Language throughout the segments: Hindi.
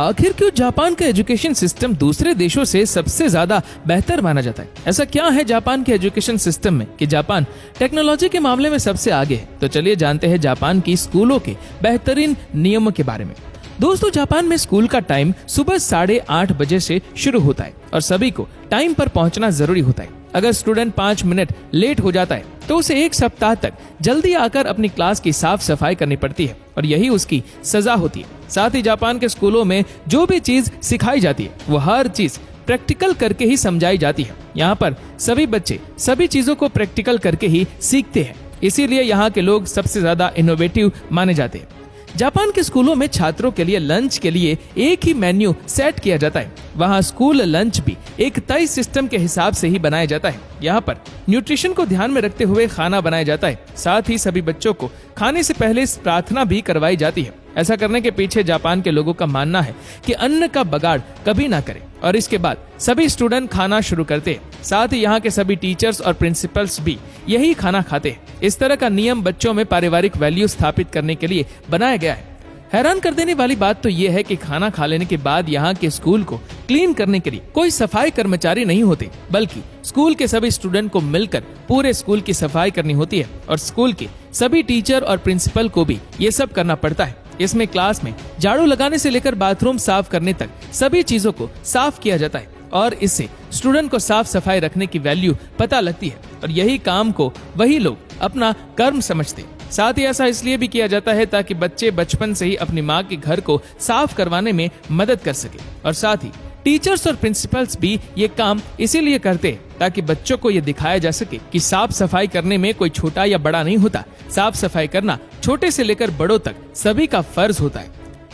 आखिर क्यों जापान का एजुकेशन सिस्टम दूसरे देशों से सबसे ज्यादा बेहतर माना जाता है? ऐसा क्या है जापान के एजुकेशन सिस्टम में कि जापान टेक्नोलॉजी के मामले में सबसे आगे है? तो चलिए जानते हैं जापान की स्कूलों के बेहतरीन नियमों के बारे में। दोस्तों, जापान में स्कूल का टाइम सुबह 8:30 बजे से शुरू होता है और सभी को टाइम पर पहुंचना जरूरी होता है। अगर स्टूडेंट 5 मिनट लेट हो जाता है तो उसे 1 सप्ताह तक जल्दी आकर अपनी क्लास की साफ सफाई करनी पड़ती है और यही उसकी सजा होती है। साथ ही जापान के स्कूलों में जो भी चीज सिखाई जाती है वो हर चीज प्रैक्टिकल करके ही समझाई जाती है। यहाँ पर सभी बच्चे सभी चीजों को प्रैक्टिकल करके ही सीखते हैं, इसीलिए यहाँ के लोग सबसे ज्यादा इनोवेटिव माने जाते हैं। जापान के स्कूलों में छात्रों के लिए लंच के लिए एक ही मेन्यू सेट किया जाता है। वहाँ स्कूल लंच भी एक तय सिस्टम के हिसाब से ही बनाया जाता है। यहाँ पर न्यूट्रिशन को ध्यान में रखते हुए खाना बनाया जाता है। साथ ही सभी बच्चों को खाने से पहले प्रार्थना भी करवाई जाती है। ऐसा करने के पीछे जापान के लोगों का मानना है कि अन्न का बगाड़ कभी ना करें और इसके बाद सभी स्टूडेंट खाना शुरू करते हैं। साथ ही यहाँ के सभी टीचर्स और प्रिंसिपल्स भी यही खाना खाते हैं। इस तरह का नियम बच्चों में पारिवारिक वैल्यू स्थापित करने के लिए बनाया गया है। हैरान कर देने वाली बात तो ये है कि खाना खा लेने के बाद यहाँ के स्कूल को क्लीन करने के लिए कोई सफाई कर्मचारी नहीं होते, बल्कि स्कूल के सभी स्टूडेंट को मिलकर पूरे स्कूल की सफाई करनी होती है और स्कूल के सभी टीचर और प्रिंसिपल को भी ये सब करना पड़ता है। इसमें क्लास में झाड़ू लगाने से लेकर बाथरूम साफ करने तक सभी चीजों को साफ किया जाता है और इससे स्टूडेंट को साफ सफाई रखने की वैल्यू पता लगती है और यही काम को वही लोग अपना कर्म समझते हैं। साथ ही ऐसा इसलिए भी किया जाता है ताकि बच्चे बचपन से ही अपनी माँ के घर को साफ करवाने में मदद कर सके और साथ ही टीचर्स और प्रिंसिपल्स भी ये काम इसीलिए करते हैं ताकि बच्चों को ये दिखाया जा सके कि साफ सफाई करने में कोई छोटा या बड़ा नहीं होता। साफ सफाई करना छोटे से लेकर बड़ों तक सभी का फर्ज होता है।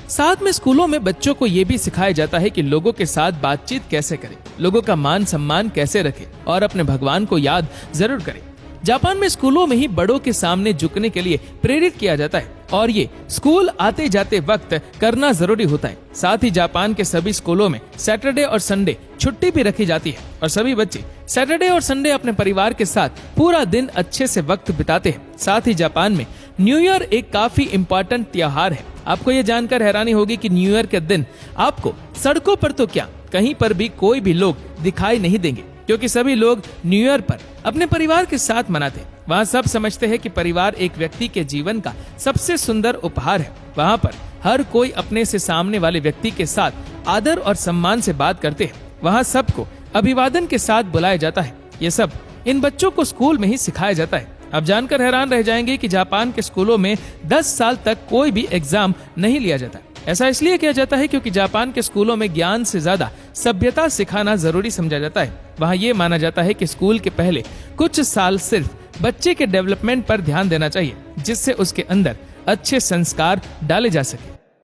साथ में स्कूलों में बच्चों को ये भी सिखाया जाता है कि लोगों के साथ बातचीत कैसे करें, लोगों का मान सम्मान कैसे रखें और अपने भगवान को याद जरूर करें। जापान में स्कूलों में ही बड़ों के सामने झुकने के लिए प्रेरित किया जाता है और ये स्कूल आते जाते वक्त करना जरूरी होता है। साथ ही जापान के सभी स्कूलों में सैटरडे और संडे छुट्टी भी रखी जाती है और सभी बच्चे सैटरडे और संडे अपने परिवार के साथ पूरा दिन अच्छे से वक्त बिताते हैं। साथ ही जापान में न्यू ईयर एक काफी इम्पोर्टेंट त्योहार है। आपको ये जानकर हैरानी होगी कि न्यू ईयर के दिन आपको सड़कों पर तो क्या कहीं पर भी कोई भी लोग दिखाई नहीं देंगे, क्योंकि सभी लोग न्यू ईयर पर अपने परिवार के साथ मनाते हैं। वहाँ सब समझते हैं कि परिवार एक व्यक्ति के जीवन का सबसे सुंदर उपहार है। वहाँ पर हर कोई अपने से सामने वाले व्यक्ति के साथ आदर और सम्मान से बात करते हैं। वहाँ सबको अभिवादन के साथ बुलाया जाता है। ये सब इन बच्चों को स्कूल में ही सिखाया जाता है। अब जानकर हैरान रह जाएंगे कि जापान के स्कूलों में 10 साल तक कोई भी एग्जाम नहीं लिया जाता। ऐसा इसलिए किया जाता है क्योंकि जापान के स्कूलों में ज्ञान से ज्यादा सभ्यता सिखाना जरूरी समझा जाता है। वहाँ ये माना जाता है कि स्कूल के पहले कुछ साल सिर्फ बच्चे के डेवलपमेंट पर ध्यान देना चाहिए, जिससे उसके अंदर अच्छे संस्कार डाले जा सके।